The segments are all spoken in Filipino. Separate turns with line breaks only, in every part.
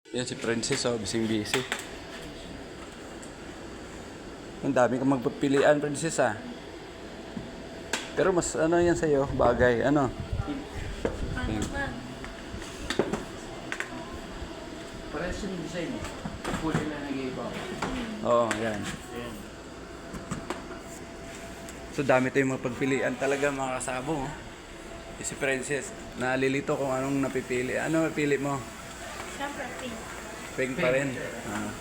Yan si Princess, oh, bising-busy. Ang dami kang magpapilian, Princess, ah. Pero mas ano yan sa'yo, bagay, ano?
Ano man?
Parehas yung design eh. Kulay na nag-iiba.
Oo, yan.
Ayan.
So dami tayong magpagpilian talaga mga kasabo, oh. Si Princess, nalilito kung anong napipili. Ano napili mo?
Siyempre, pink.
Pink pa rin. Ah.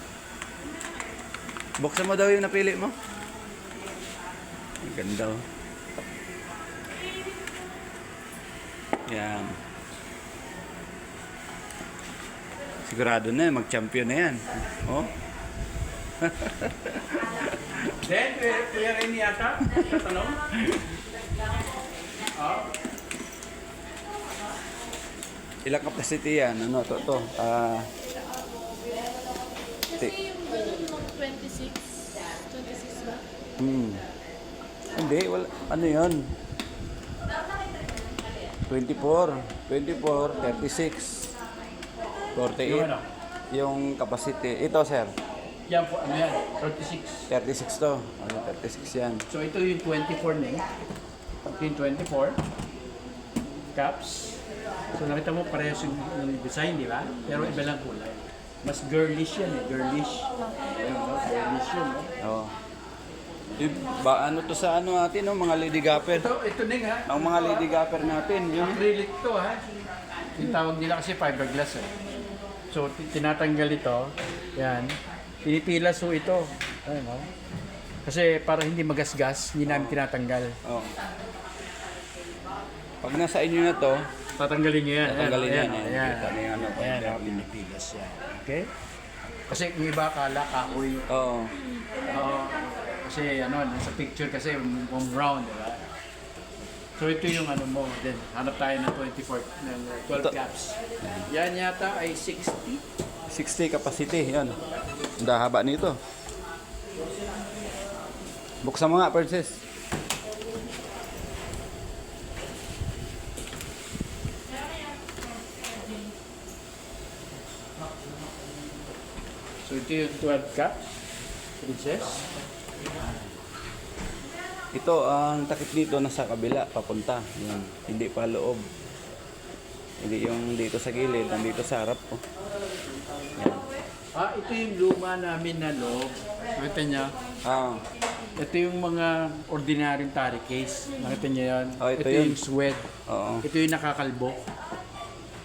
Buksan mo daw yung napili mo. Ang ganda, oh. Yan. Sigurado na yan, mag-champion na yan. Oh.
Then, Kuya Rene yata? Tatanong? Oo.
Ilang capacity yan? Ano to?
Kasi yung ganun mo, 26. 26 ba?
Hindi, wala. Ano yun? 24, 36, 48.
Yung ano?
Yung capacity. Ito, sir.
Yan po, ano yan? 36.
36 to. Ano, 36 yan.
So, ito yung 24 na yung 24. Caps. So, nakita mo parehas yung design, di ba? Pero iba lang kulay. Mas girlish yan eh, girlish. Ayun, no? Girlish yun, no?
Oo. Ba, ano to sa ano natin, no? Mga lady gapper.
Ito na nga.
Ang mga lady gapper natin, yung
Acrylic to ha. Yung tawag nila kasi fiberglass eh. So, tinatanggal ito. Yan. Pinipilas ho ito. Ayun, no? Kasi para hindi magasgas, hindi namin tinatanggal.
oh. Pag nasa inyo na to,
Tatanggalin nyo yan.
tatanggalin yan.
Ayan.
Yan. Kita na yung ano.
Ayan, pinipilas yan. Okay? Kasi yung iba akala kahoy.
Oo.
Oo. Kasi ano, sa picture kasi mukhang brown, di ba? So ito yung ano mo. Then hanap tayo ng 24, ng 12
Ito.
caps. Yan yata ay 60.
60 capacity, yan. Ang haba nito. Buksan mo nga, Princess.
So ito yung 12 caps. Princess.
Ito, ang takip dito nasa kabila, papunta. Yan. Hindi pa loob. Hindi yung dito sa gilid, nandito sa harap. Oh. Yan.
Ito yung luma namin na loob. Nakita niya?
Ah,
Ito yung mga ordinaryong tari case. Nakita niya yan?
Oh, ito
ito
yun.
yung sweat.
oo.
Ito yung nakakalbo.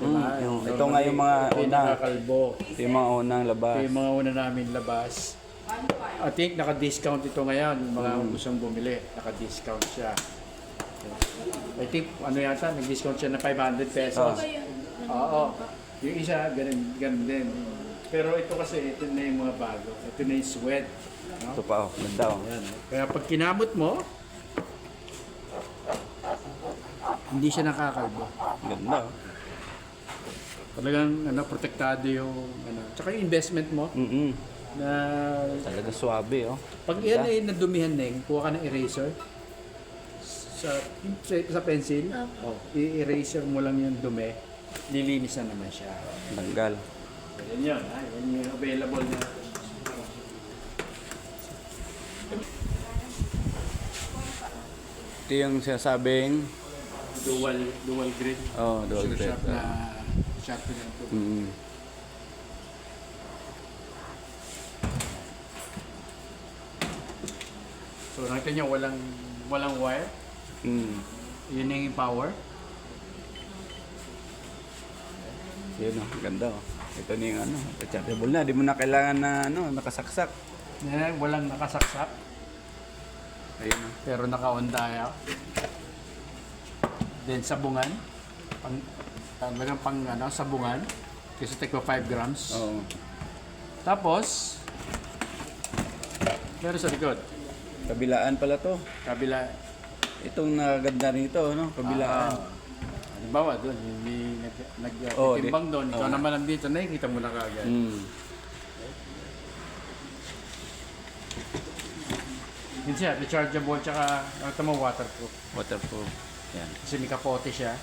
Ito nga yung mga
ito yung
una.
nakakalbo.
Ito yung mga unang labas.
Ito yung mga una namin labas. I think naka-discount ito ngayon. Yung mga gustong bumili, naka-discount siya. I think ano yata, nag-discount siya na 500 pesos. Oo. Yung isa, ganun din. Pero ito kasi, ito na yung mga bago. Ito na yung sweat. No?
Ito pa, oh. Ganda, oh.
Ayan, oh. Kaya pag kinamot mo, hindi siya nakakalbo.
Ganda, oh.
Talagang ano, protektado yung ano. Tsaka yung investment mo na
Talaga suwabe, oh.
pag yan ay nadumihan na kuha ka ng eraser sa pencil, i-eraser mo lang yung dumi, lilinis na naman siya.
Tanggal.
Yan yun, ha? Yan yung available na.
Ito yung sinasabing,
Dual grid.
oh, dual
Sugar
grade.
shop na sharpen and to. So nakita nyo, walang wire. Yun yung power.
Yun, oh. Ganda, oh. Ito na yung ano, rechargeable na. Di mo na kailangan na ano, nakasaksak.
Yan, walang nakasaksak.
Ayun, oh.
Pero naka-on tayo. Then sabungan. Talagang pang ano, sabungan. Kasi tigpa 5 grams.
Oo.
Tapos, meron sa likod.
Kabilaan pala to.
Kabila.
Itong naganda rito, no? Kabilaan.
Halimbawa doon, hindi
Oh,
nagtimbang doon. Ikaw
oh.
naman nandito, nakikita mo na kaagad. Yun siya, rechargeable, tsaka nakita mo waterproof.
Waterproof. Yan.
Kasi may kapote siya.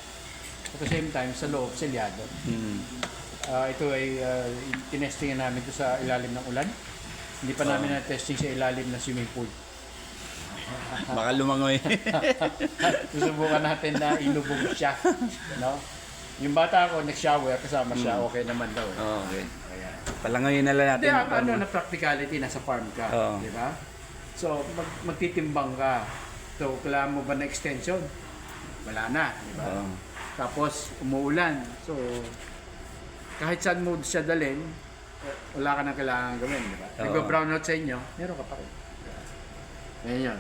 At the same time, sa loob, selyado. Ito ay tinestingan namin ito sa ilalim ng ulan. Hindi pa namin na-testing sa ilalim ng swimming pool.
Baka lumangoy.
Susubukan natin na ilubog siya. No? Yung bata ko, nag-shower, kasama siya, okay naman daw.
Okay.
Ayan.
Palangoyin na lang
Hindi,
natin.
ang na practicality, nasa farm ka.
Oo.
Di ba? So, magtitimbang ka. So, kailangan mo ba na extension? Wala na. Di ba?
Oo.
Tapos, umuulan. So, kahit saan mo siya dalhin, wala ka na kailangan gawin. Di ba?
Oo.
Nag-brown out sa inyo, meron ka pa rin. Ayan yun.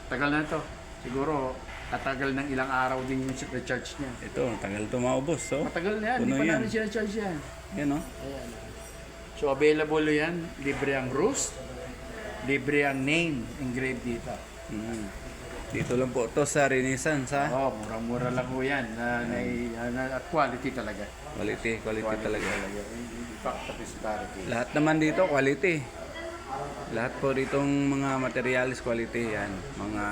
Tagal na to. Siguro, tatagal ng ilang araw din yung recharge niya.
Ito, tagal ito maubos. So,
Matagal na yan,
Puno
hindi pa
yan.
namin sinacharge yan.
yan o.
Ayan. So available yan, libre ang roost, libre ang name engraved dito.
Mm. Dito lang po to sa Renaissance ha.
Oh, murang-mura lang po yan. At quality talaga.
Quality talaga.
In fact, tapos quality.
Lahat naman dito quality. Lahat po ditong mga materials quality yan. Mga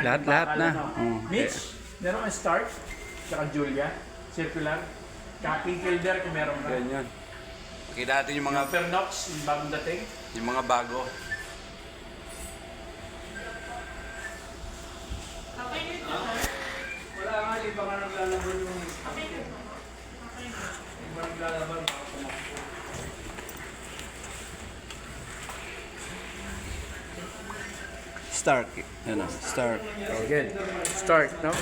lahat na. Oh,
Mitch, meron kang start, tsaka Julia, circular, capping kilder kung meron ka.
yan. Kita natin yung mga
Fernox, yung bagong dating.
yung mga bago.
Okay nito, sir.
Wala nga, di ba nga naglalaban yung
Okay nito. Okay nito.
naglalaban.
Stark. Yan o. Stark.
Again, start, no?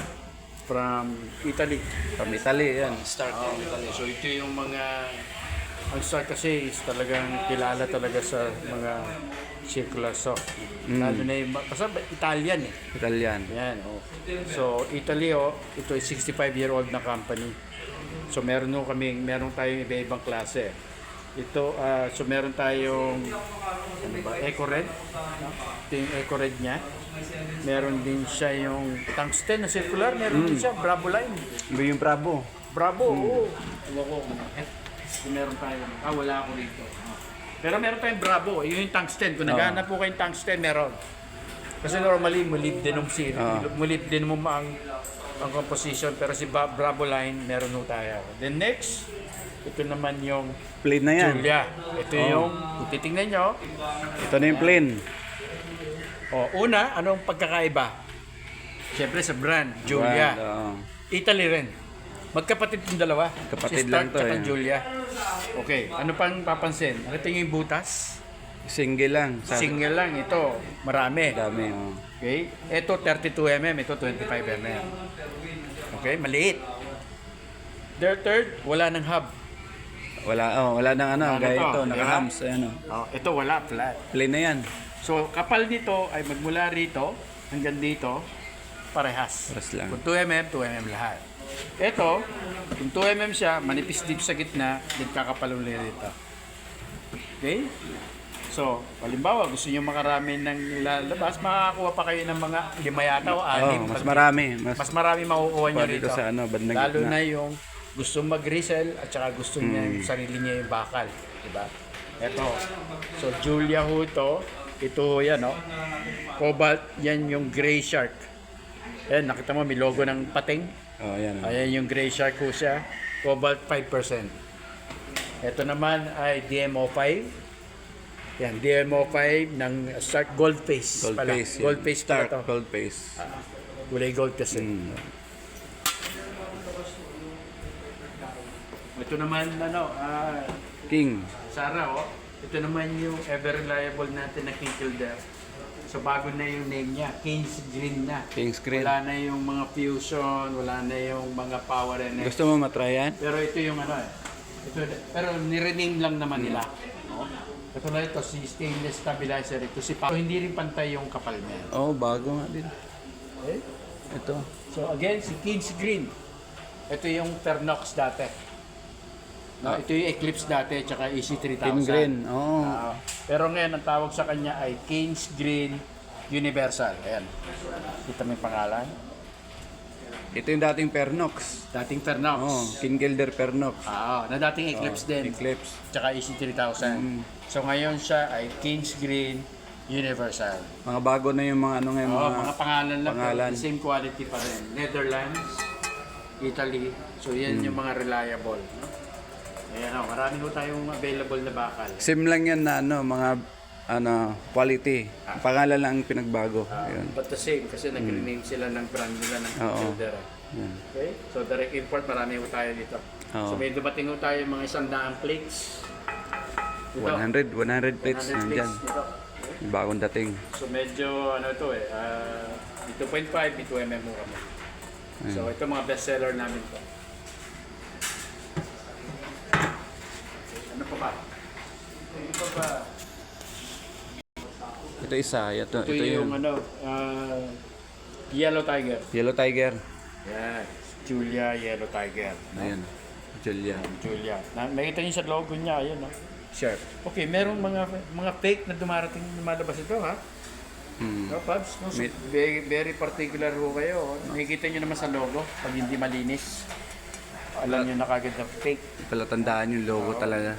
From Italy.
From Italy yan. Stark from Italy.
So ito yung mga, ang start kasi is talagang kilala talaga sa mga circular saw. Lalo na yung, basta Italian eh.
Italian.
Yan, oh. So Italy, oh, ito ay 65-year-old na company. So meron tayong iba-ibang klase. Ito, so meron tayong Eco Red. Ito yung Eco Red niya. Meron din siya yung tungsten na circular. Meron din siya, Bravo line.
Iba yung Bravo.
Bravo, oo. Meron tayong, wala ako rito. Pero meron tayong Bravo, yun yung tungsten. Kung naghahanap po kayong tungsten, meron. Kasi normally, molybdenum ang composition. Pero si Bravo line, meron ho tayo. Then next, ito naman yung
Plain na yan.
Julia. Ito yung, kung titingnan nyo,
Ito na yung plain.
una, anong pagkakaiba? Siyempre sa brand, Julia.
Brand, oo.
Italy rin. Magkapatid yung dalawa.
Kapatid
si
lang
Stark
to,
tsaka
eh.
Julia. Okay, ano pang papansin? Nakita nyo yung butas?
Single lang.
Single lang, ito, marami.
Dami. Oh.
Okay, ito 32mm, ito 25mm. Okay, maliit. Third, wala ng hub.
Wala nang ano.
Ano
Gaya
to?
ito.
Di ba?
Naka-hams. Ano.
Ito wala, flat.
Plain na yan.
So, kapal dito ay magmula rito hanggang dito, parehas.
Pares lang.
Kung 2mm lahat. Ito, kung 2mm siya, manipis dito sa gitna, din kakapal ulit rito. Okay? So, halimbawa, gusto nyo makarami ng lalabas, makakakuha pa kayo ng mga 5 yata o 6.
Mas marami.
Mas marami makukuha nyo
Pa dito
rito.
sa ano, bandang
Lalo
gitna.
na yung gusto mag-resell at saka gusto niya yung sarili niya yung bakal. Diba? Ito. So, Julia ho ito. Ito yan, no? Cobalt, yan yung gray shark. Ayan, nakita mo, may logo ng pating.
Oh, yan. Oh.
Ayan yung gray shark ko siya. Cobalt 5%. Ito naman ay DMO5. Yan, DMO5 ng Stark Gold Face.
Gold
pala.
face.
Gold face pala
Stark.
to.
Gold face.
Kulay gold kasi. Ito naman,
King.
Sara, oh. Ito naman yung ever reliable natin na King Kilder. So bago na yung name niya, King's Green na.
King's Green.
Wala na yung mga fusion, wala na yung mga power and
Gusto mo matry yan?
Pero ito yung ito, pero nirename lang naman nila. No? Ito na ito, si stainless stabilizer. Ito si Paco. Hindi rin pantay yung kapal niya.
Oh, bago nga din.
Okay?
Ito.
So again, si King's Green. Ito yung Fernox dati. No, ito yung Eclipse dati, tsaka EC3000.
King Green. Oh.
Pero ngayon, ang tawag sa kanya ay King's Green Universal. Ayan. Kita mo yung pangalan.
Ito yung dating Pernox.
Dating Fernox.
Oh, King Gilder Pernox.
Na dating Eclipse din.
Eclipse.
Tsaka EC3000. So ngayon siya ay King's Green Universal.
Mga bago na yung mga ano ngayon.
Mga pangalan lang.
pangalan.
Pero the same quality pa rin. Netherlands, Italy. So yan yung mga reliable. No? Ayan, marami ho tayong available na bakal.
Same lang yan na mga quality. Pangalan lang ang pinagbago. Ayun.
But the same, kasi nag-rename sila ng brand nila ng
Oo.
builder.
Yan.
Okay? So direct import, marami ho tayo dito.
Oo.
So may dumating ho tayo mga 100 plates. Ito,
100 plates
100
nandyan.
dito.
Bagong dating.
So medyo ano to eh, 2.5, 2mm mo kami. So ito mga best seller namin to. Ano pa ba? Ano pa ba?
Ito isa. Ito
Ito yung
yung
ano, Yellow Tiger.
Yellow Tiger.
Yan, Julia Yellow Tiger.
Ayan. Julia.
Julia. Nakita niyo sa logo niya, ayan, no? Sure. Okay, merong mga fake na lumalabas ito, ha? No, Pabs? No? So,
May-
very particular ho kayo. Nakikita niyo naman sa logo, pag hindi malinis. Alam niyo na kagad na fake.
Palatandaan yung logo talaga.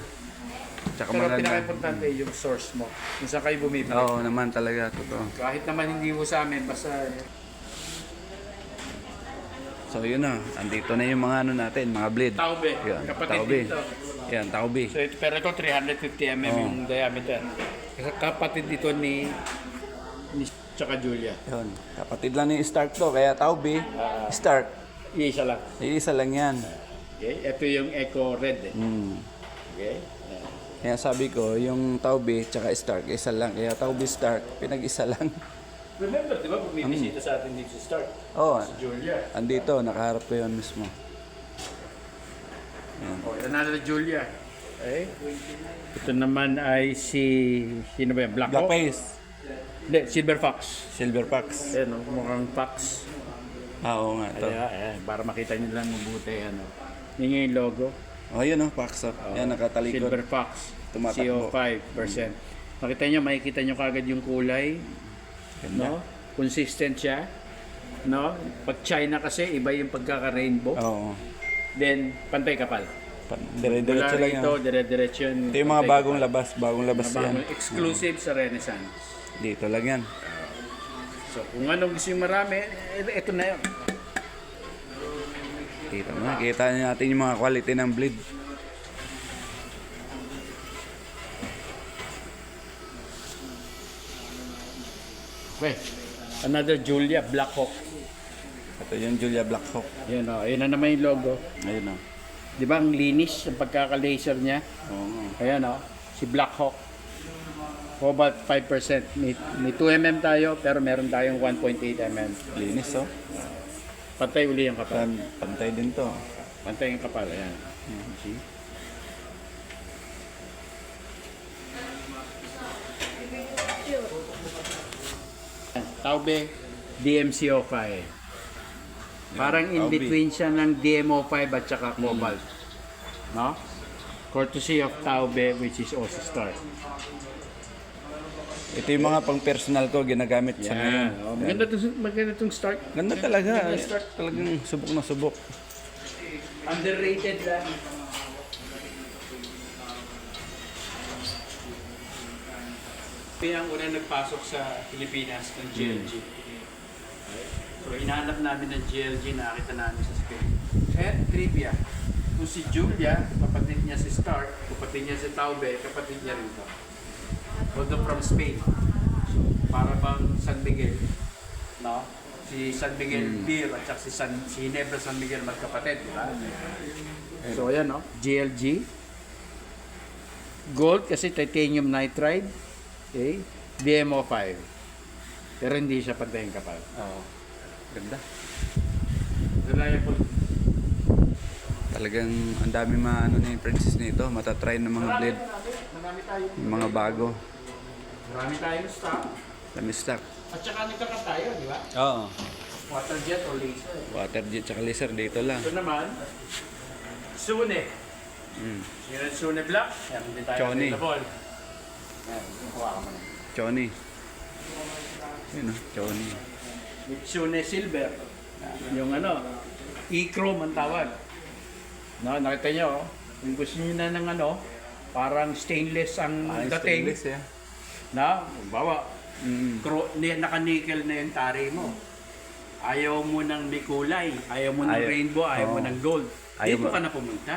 Tsaka
Pero
maganda.
pinaka-importante yung source mo. Kung saan kayo bumibili.
Oo naman talaga. Totoo.
Kahit naman hindi ho sa amin, basta
So yun na. Andito na yung mga natin. Mga blade.
taube.
Yan.
Kapatid
Taube.
dito.
Yan. Taube.
So, pero ito 350 mm yung diameter. Kasi kapatid ito ni tsaka Julia.
Yun. Kapatid lang ni Stark to. Kaya Taube. Stark.
Iisa lang.
Iisa lang yan.
Okay? Ito yung Eco Red. Eh. Okay?
Kaya sabi ko, yung Taube tsaka Stark, isa lang. Kaya Taube Stark, pinag-isa lang.
Remember, di ba, bumibisita sa atin dito si Stark?
Oo.
Si Julia.
Andito, nakaharap ko yun mismo.
Oh, another Julia. Okay? Ito naman ay sino ba yan? Black
Black
Hawk?
Face.
Hindi, Silver Fox.
Silver Fox.
Ayan, mukhang fox.
Oo nga to.
Ayan, para makita nyo lang mabuti. Ano. Yun yung logo.
Oh, yun oh, Fox. Yan, nakatalikod.
Silver Fox.
Tumatakbo.
CO5%. Makita nyo, makikita nyo kagad yung kulay.
Ganda.
No? Consistent siya. No? Pag China kasi, iba yung pagkaka-rainbow.
Oo.
Then, pantay kapal.
Dire-diretso lang
ito,
yan.
dire-diretso yun.
Ito yung mga bagong labas. Bagong labas yan.
Exclusive sa Renaissance.
Dito lang yan.
So, kung anong gusto yung marami, ito na yun.
Kita mo. Kita natin yung mga quality ng blade.
Okay. Another Julia Black Hawk.
Ito yung Julia Blackhawk.
Yan o, ayun na naman yung logo.
Ayun oh.
Di ba ang linis, ang pagkaka-laser niya?
Oo.
Ayan o, si Black Hawk. Cobalt 5%. May 2mm tayo, pero meron tayong 1.8 mm.
Linis oh.
Pantay uli ang kapal.
Pantay din to.
Pantay ang kapal, ayan. See? Taube DMC05. Parang in
Taube.
between siya ng DMO5 at saka Cobalt. No? Courtesy of Taube, which is also Star.
Ito yung mga pang personal ko ginagamit sa ngayon.
Yan. Oh, maganda itong start.
Ganda talaga.
Maganda start.
Talagang subok na subok.
Underrated lang. Pinang una nagpasok sa Pilipinas ng GLG. So hinahanap namin ng GLG, nakita namin sa Spain. And trivia, kung si Julia, kapatid niya si Stark, kapatid niya si Taube, kapatid niya rin to. Although from Spain. So, para bang San Miguel, no? Si San Miguel Beer at saka si Ginebra San Miguel magkapatid, di ba? So ayan, no? GLG. Gold kasi titanium nitride. Okay? DMO5. Pero hindi siya pantay kapal.
Oo. Ganda.
Reliable.
Talagang ang dami maano ni Princess nito. Matatry ng mga blade.
Marami tayo.
Yung mga bago.
Marami tayong stock.
Dami stock.
At saka nagkakat tayo, di ba?
Oo.
Water jet or laser.
Water jet tsaka laser dito lang.
Ito naman, Sune.
Mm.
Yung Sune Black. Yan, hindi tayo
Choni.
available. Yan, kuha ka mo na.
Choni. Yun oh, Choni.
Sune Silver. Yung ano, e-chrome ang tawag. No, nakita nyo, kung gusto nyo na ng ano, parang stainless ang dating.
eh.
Na, bawa,
Mm.
naka-nickel na yung tari mo. Ayaw mo ng may kulay, ayaw mo ng
Ayaw.
rainbow, ayaw mo
Oo.
ng gold.
Ayaw
Dito
mo.
ka na pumunta.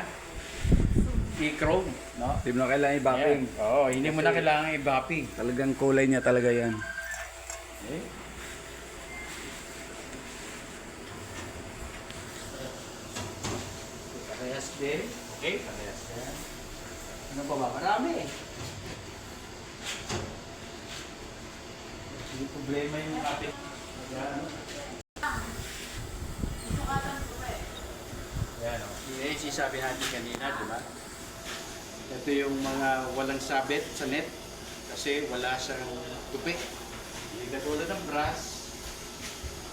i-chrome, no?
Hindi mo na kailangan i-bapping.
Ayan. Oo, hindi mo na kailangan i-bapping.
Talagang kulay niya talaga yan.
Okay. Parehas din. Okay, parehas yan. Ano pa ba? Marami eh. Hindi problema yung ating... Ayan. Ayan o. Yung sinasabi natin kanina, di ba? Ito yung mga walang sabit sa net kasi wala siyang tupi. Hindi katulad ng brass.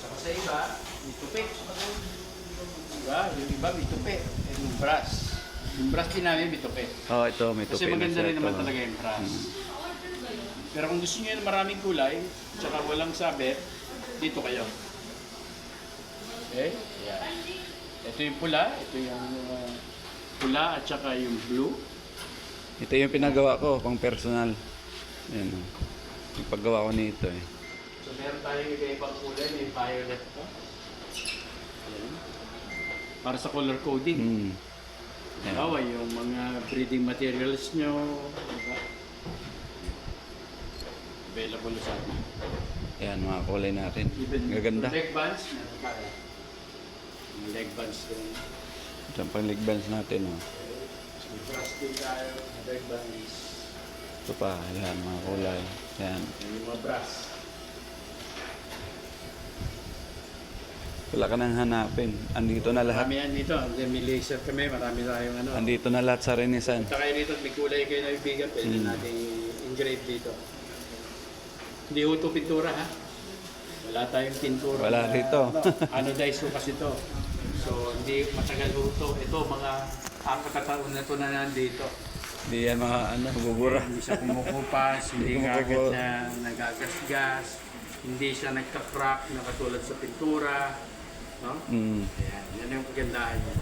Saka sa iba, may tupi. Diba? Yung iba may tupi. Yung brass. Yung brass din namin may tupi.
Oh, ito may tupi
Kasi
na
maganda
siya.
rin naman
Ito.
talaga yung brass. Pero kung gusto niyo yung maraming kulay, tsaka walang sabit, dito kayo. Okay? Yeah. Ito yung pula, ito yung pula at saka yung blue.
Ito yung pinagawa ko, pang personal. Yan. Yung paggawa ko nito eh.
So meron tayong iba-ibang kulay, may violet pa. Ayan. Para sa color coding.
Hmm. Yan.
Halimbawa, yung mga breeding materials nyo, diba? Available sa atin.
Yan, mga kulay natin.
Even
Gaganda.
leg bands, meron tayo. Mga leg bands din.
Ito ang pang leg bands natin. Oh.
May brass din tayo, leg bands.
Ito pa, yan, mga kulay. Yan.
Yung mga brass.
Wala ka nang hanapin. Andito na lahat.
Marami yan dito. May laser kami, marami tayong ano.
Andito na lahat sa Renaissance.
Punta kayo dito, may kulay kayo na ibigan, pwede natin engrave dito. Hindi ho ito pintura ha. Wala tayong pintura.
Wala
na,
rito.
Anodized ho kasi ito. So hindi matagal ho ito. Ito mga 4 taon na ito na nandito.
Hindi yan mga ano, bubura.
Hindi siya kumukupas, hindi
Hindi
agad
kumukupas.
na nagagasgas, hindi siya nagka-crack na katulad sa pintura. No?
Mm.
Ayan, yan yung kagandahan niya.